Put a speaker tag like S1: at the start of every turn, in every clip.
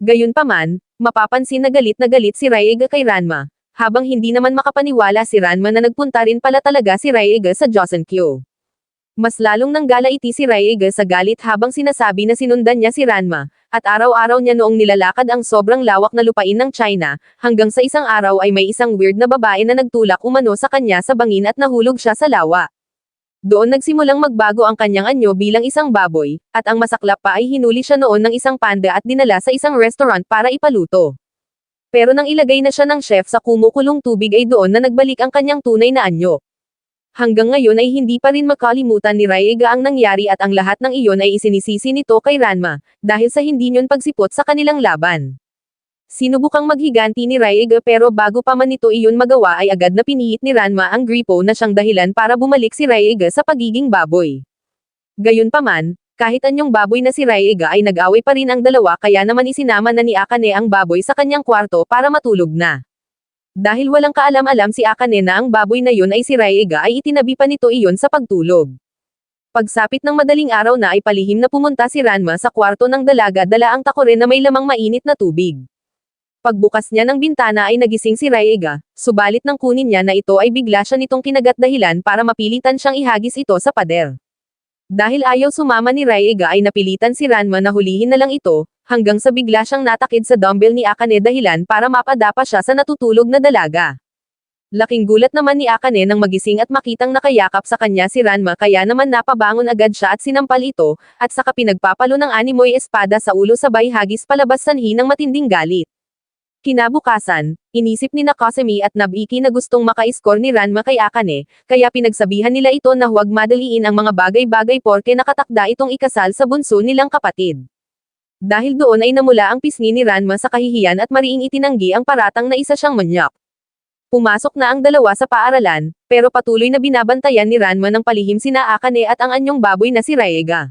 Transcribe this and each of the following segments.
S1: Gayunpaman, mapapansin na galit si Rhaegar kay Ranma, habang hindi naman makapaniwala si Ranma na nagpunta rin pala talaga si Rhaegar sa Joseon-kyo. Mas lalong nanggalaiti si Rhaegar sa galit habang sinasabi na sinundan niya si Ranma, at araw-araw niya noong nilalakad ang sobrang lawak na lupain ng China, hanggang sa isang araw ay may isang weird na babae na nagtulak umano sa kanya sa bangin at nahulog siya sa lawa. Doon nagsimulang magbago ang kanyang anyo bilang isang baboy, at ang masaklap pa ay hinuli siya noon ng isang panda at dinala sa isang restaurant para ipaluto. Pero nang ilagay na siya ng chef sa kumukulong tubig ay doon na nagbalik ang kanyang tunay na anyo. Hanggang ngayon ay hindi pa rin makalimutan ni Rhaegar ang nangyari at ang lahat ng iyon ay isinisisi nito kay Ranma, dahil sa hindi niyon pagsipot sa kanilang laban. Sinubukang maghiganti ni Rhaegar pero bago pa man nito iyon magawa ay agad na pinihit ni Ranma ang gripo na siyang dahilan para bumalik si Rhaegar sa pagiging baboy. Gayunpaman, kahit anyong baboy na si Rhaegar ay nag-away pa rin ang dalawa kaya naman isinama na ni Akane ang baboy sa kanyang kwarto para matulog na. Dahil walang kaalam-alam si Akane na ang baboy na yun ay si Rhaegar ay itinabi pa nito iyon sa pagtulog. Pagsapit ng madaling araw na ay palihim na pumunta si Ranma sa kwarto ng dalaga dala ang takore na may lamang mainit na tubig. Pagbukas niya ng bintana ay nagising si Rhaegar, subalit nang kunin niya na ito ay bigla siya nitong kinagat dahilan para mapilitan siyang ihagis ito sa pader. Dahil ayaw sumama ni Rhaegar ay napilitan si Ranma na hulihin na lang ito, hanggang sa bigla siyang natakid sa dumbbell ni Akane dahilan para mapadapa siya sa natutulog na dalaga. Laking gulat naman ni Akane nang magising at makitang nakayakap sa kanya si Ranma kaya naman napabangon agad siya at sinampal ito, at saka pinagpapalo ng animoy espada sa ulo sabay hagis palabas sanhi ng matinding galit. Kinabukasan, inisip ni Nakasemi at Nabiki na gustong maka-score ni Ranma kay Akane, kaya pinagsabihan nila ito na huwag madaliin ang mga bagay-bagay porke nakatakda itong ikasal sa bunso nilang kapatid. Dahil doon ay namula ang pisngi ni Ranma sa kahihiyan at mariing itinanggi ang paratang na isa siyang manyak. Pumasok na ang dalawa sa paaralan, pero patuloy na binabantayan ni Ranma ng palihim sina Akane at ang anyong baboy na si Rhaegar.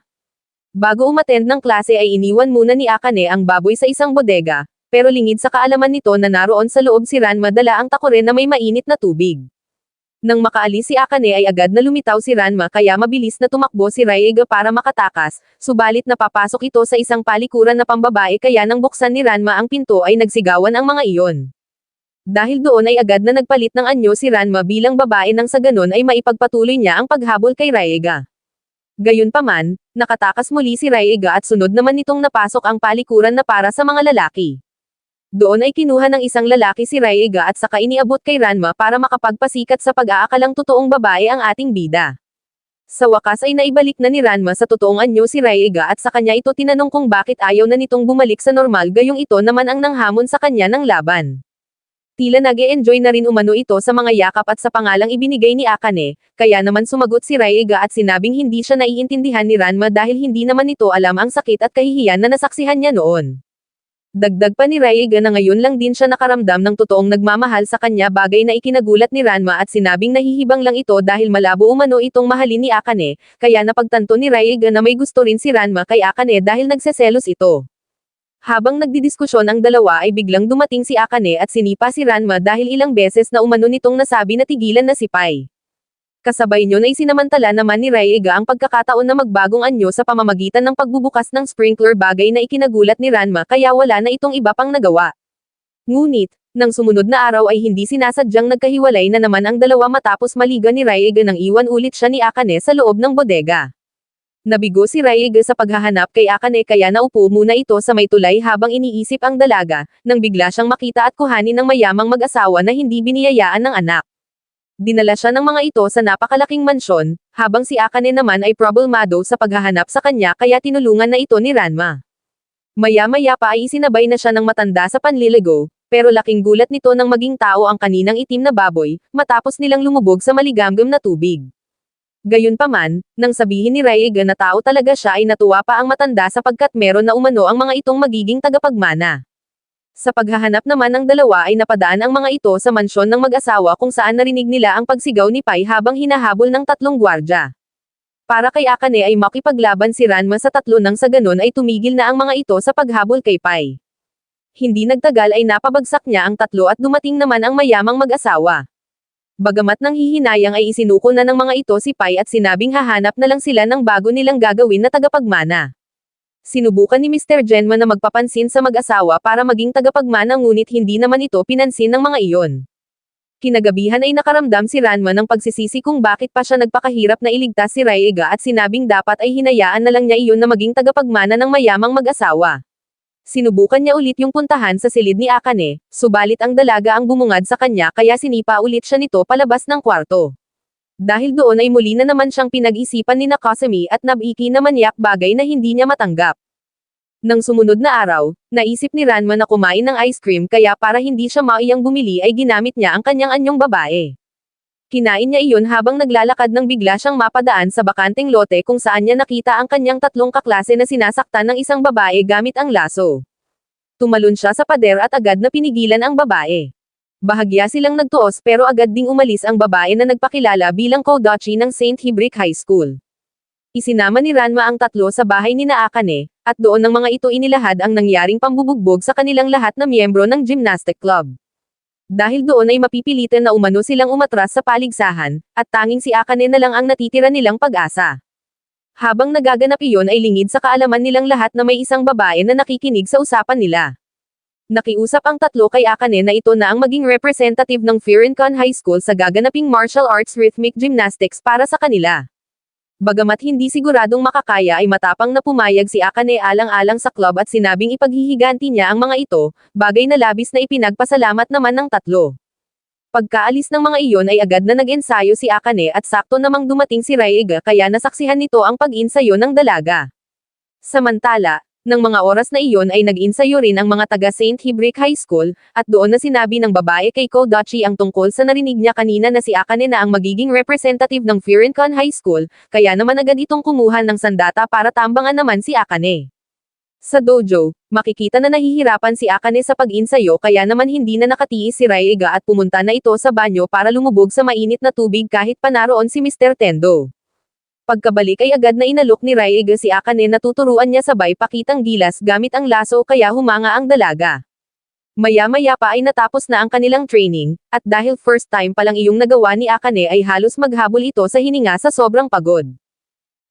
S1: Bago umattend ng klase ay iniwan muna ni Akane ang baboy sa isang bodega, pero lingid sa kaalaman nito na naroon sa loob si Ranma dala ang takore na may mainit na tubig. Nang makaalis si Akane ay agad na lumitaw si Ranma kaya mabilis na tumakbo si Rhaegar para makatakas, subalit napapasok ito sa isang palikuran na pambabae kaya nang buksan ni Ranma ang pinto ay nagsigawan ang mga iyon. Dahil doon ay agad na nagpalit ng anyo si Ranma bilang babae nang sa ganon ay maipagpatuloy niya ang paghabol kay Rhaegar. Gayunpaman, nakatakas muli si Rhaegar at sunod naman nitong napasok ang palikuran na para sa mga lalaki. Doon ay kinuha ng isang lalaki si Rhaegar at saka iniabot kay Ranma para makapagpasikat sa pag-aakalang totoong babae ang ating bida. Sa wakas ay naibalik na ni Ranma sa totoong anyo si Rhaegar at sa kanya ito tinanong kung bakit ayaw na nitong bumalik sa normal gayong ito naman ang nanghamon sa kanya ng laban. Tila nag-e-enjoy na rin umano ito sa mga yakap at sa pangalang ibinigay ni Akane, kaya naman sumagot si Rhaegar at sinabing hindi siya naiintindihan ni Ranma dahil hindi naman nito alam ang sakit at kahihiyan na nasaksihan niya noon. Dagdag pa ni Rhaegar na ngayon lang din siya nakaramdam ng totoong nagmamahal sa kanya bagay na ikinagulat ni Ranma at sinabing nahihibang lang ito dahil malabo umano itong mahalin ni Akane, kaya napagtanto ni Rhaegar na may gusto rin si Ranma kay Akane dahil nagseselos ito. Habang nagdidiskusyon ang dalawa ay biglang dumating si Akane at sinipa si Ranma dahil ilang beses na umano nitong nasabi na tigilan na si Pai. Kasabay niyon ay sinamantala naman ni Rhaegar ang pagkakataon na magbagong anyo sa pamamagitan ng pagbubukas ng sprinkler bagay na ikinagulat ni Ranma kaya wala na itong iba pang nagawa. Ngunit, nang sumunod na araw ay hindi sinasadyang nagkahiwalay na naman ang dalawa matapos maligan ni Rhaegar nang iwan ulit siya ni Akane sa loob ng bodega. Nabigo si Rhaegar sa paghahanap kay Akane kaya naupo muna ito sa may tulay habang iniisip ang dalaga, nang bigla siyang makita at kuhanin ng mayamang mag-asawa na hindi biniyayaan ng anak. Dinala siya ng mga ito sa napakalaking mansyon, habang si Akane naman ay problemado sa paghahanap sa kanya kaya tinulungan na ito ni Ranma. Maya-maya pa ay isinabay na siya ng matanda sa panliligo, pero laking gulat nito nang maging tao ang kaninang itim na baboy, matapos nilang lumubog sa maligamgam na tubig. Gayunpaman, nang sabihin ni Rhaegar na tao talaga siya ay natuwa pa ang matanda sapagkat meron na umano ang mga itong magiging tagapagmana. Sa paghahanap naman ng dalawa ay napadaan ang mga ito sa mansyon ng mag-asawa kung saan narinig nila ang pagsigaw ni Pai habang hinahabol ng tatlong gwardya. Para kay Akane ay makipaglaban si Ranma sa tatlo nang sa ganon ay tumigil na ang mga ito sa paghabol kay Pai. Hindi nagtagal ay napabagsak niya ang tatlo at dumating naman ang mayamang mag-asawa. Bagamat nang hihinayang ay isinuko na ng mga ito si Pai at sinabing hahanap na lang sila ng bago nilang gagawin na tagapagmana. Sinubukan ni Mr. Genma na magpapansin sa mag-asawa para maging tagapagmana ngunit hindi naman ito pinansin ng mga iyon. Kinagabihan ay nakaramdam si Ranma ng pagsisisi kung bakit pa siya nagpakahirap na iligtas si Raega at sinabing dapat ay hinayaan na lang niya iyon na maging tagapagmana ng mayamang mag-asawa. Sinubukan niya ulit yung puntahan sa silid ni Akane, subalit ang dalaga ang bumungad sa kanya kaya sinipa ulit siya nito palabas ng kwarto. Dahil doon ay muli na naman siyang pinag-isipan ni Nakasumi at Nabiki na manyak bagay na hindi niya matanggap. Nang sumunod na araw, naisip ni Ranma na kumain ng ice cream kaya para hindi siya maiyang bumili ay ginamit niya ang kanyang anyong babae. Kinain niya iyon habang naglalakad nang bigla siyang mapadaan sa bakanteng lote kung saan niya nakita ang kanyang tatlong kaklase na sinasaktan ng isang babae gamit ang laso. Tumalon siya sa pader at agad na pinigilan ang babae. Bahagya silang nagtuos pero agad ding umalis ang babae na nagpakilala bilang Kodachi ng St. Hibrick High School. Isinama ni Ranma ang tatlo sa bahay ni Akane, at doon ng mga ito inilahad ang nangyaring pambubugbog sa kanilang lahat na miyembro ng gymnastic club. Dahil doon ay mapipilitan na umano silang umatras sa paligsahan, at tanging si Akane na lang ang natitira nilang pag-asa. Habang nagaganap iyon ay lingid sa kaalaman nilang lahat na may isang babae na nakikinig sa usapan nila. Nakiusap ang tatlo kay Akane na ito na ang maging representative ng Furincon High School sa gaganaping martial arts rhythmic gymnastics para sa kanila. Bagamat hindi siguradong makakaya ay matapang na pumayag si Akane alang-alang sa club at sinabing ipaghihiganti niya ang mga ito, bagay na labis na ipinagpasalamat naman ng tatlo. Pagkaalis ng mga iyon ay agad na nag-ensayo si Akane at sakto namang dumating si Raega kaya nasaksihan nito ang pag-insayo ng dalaga. Samantala, nang mga oras na iyon ay nag-insayo rin ang mga taga St. Hibrick High School, at doon na sinabi ng babae kay Kodachi ang tungkol sa narinig niya kanina na si Akane na ang magiging representative ng Furincon High School, kaya naman agad itong kumuha ng sandata para tambangan naman si Akane. Sa dojo, makikita na nahihirapan si Akane sa pag-insayo kaya naman hindi na nakatiis si Raega at pumunta na ito sa banyo para lumubog sa mainit na tubig kahit pa naroon si Mr. Tendo. Pagkabalik ay agad na inalok ni Raega si Akane na tuturuan niya sabay pakitang gilas gamit ang laso kaya humanga ang dalaga. Maya-maya pa ay natapos na ang kanilang training, at dahil first time palang iyong nagawa ni Akane ay halos maghabol ito sa hininga sa sobrang pagod.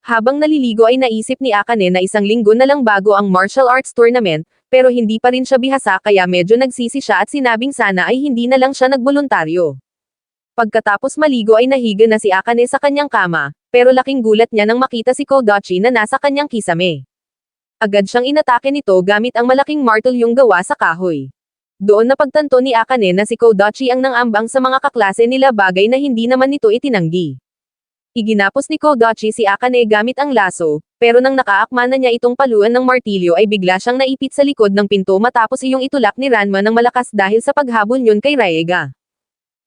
S1: Habang naliligo ay naisip ni Akane na isang linggo na lang bago ang martial arts tournament, pero hindi pa rin siya bihasa kaya medyo nagsisi siya at sinabing sana ay hindi na lang siya nagboluntaryo. Pagkatapos maligo ay nahiga na si Akane sa kanyang kama, pero laking gulat niya nang makita si Kodachi na nasa kanyang kisame. Agad siyang inatake nito gamit ang malaking martilyong gawa sa kahoy. Doon napagtanto ni Akane na si Kodachi ang nangambang sa mga kaklase nila bagay na hindi naman nito itinanggi. Iginapos ni Kodachi si Akane gamit ang laso, pero nang nakaakma na niya itong paluan ng martilyo ay bigla siyang naipit sa likod ng pinto matapos iyong itulak ni Ranma ng malakas dahil sa paghabol niyon kay Raega.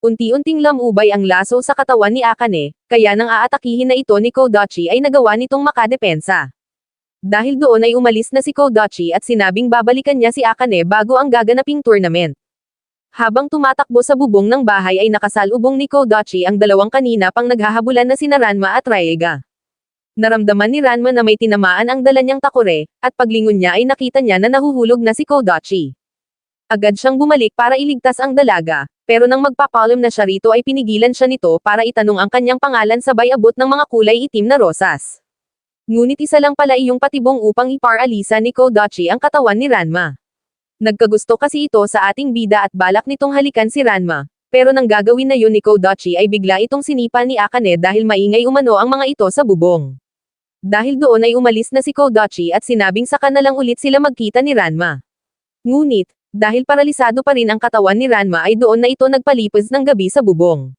S1: Unti-unting lamubay ang laso sa katawan ni Akane, kaya nang aatakihin na ito ni Kodachi ay nagawa nitong makadepensa. Dahil doon ay umalis na si Kodachi at sinabing babalikan niya si Akane bago ang gaganaping tournament. Habang tumatakbo sa bubong ng bahay ay nakasalubong ni Kodachi ang dalawang kanina pang naghahabulan na sina Ranma at Raega. Naramdaman ni Ranma na may tinamaan ang dala niyang takore, at paglingon niya ay nakita niya na nahuhulog na si Kodachi. Agad siyang bumalik para iligtas ang dalaga, pero nang magpapalim na siya rito ay pinigilan siya nito para itanong ang kanyang pangalan sabay abot ng mga kulay itim na rosas. Ngunit isa lang pala iyong patibong upang iparalisa ni Kodachi ang katawan ni Ranma. Nagkagusto kasi ito sa ating bida at balak nitong halikan si Ranma, pero nang gagawin na yun ni Kodachi ay bigla itong sinipa ni Akane dahil maingay umano ang mga ito sa bubong. Dahil doon ay umalis na si Kodachi at sinabing saka na lang ulit sila magkita ni Ranma. Ngunit, dahil paralisado pa rin ang katawan ni Ranma ay doon na ito nagpalipos ng gabi sa bubong.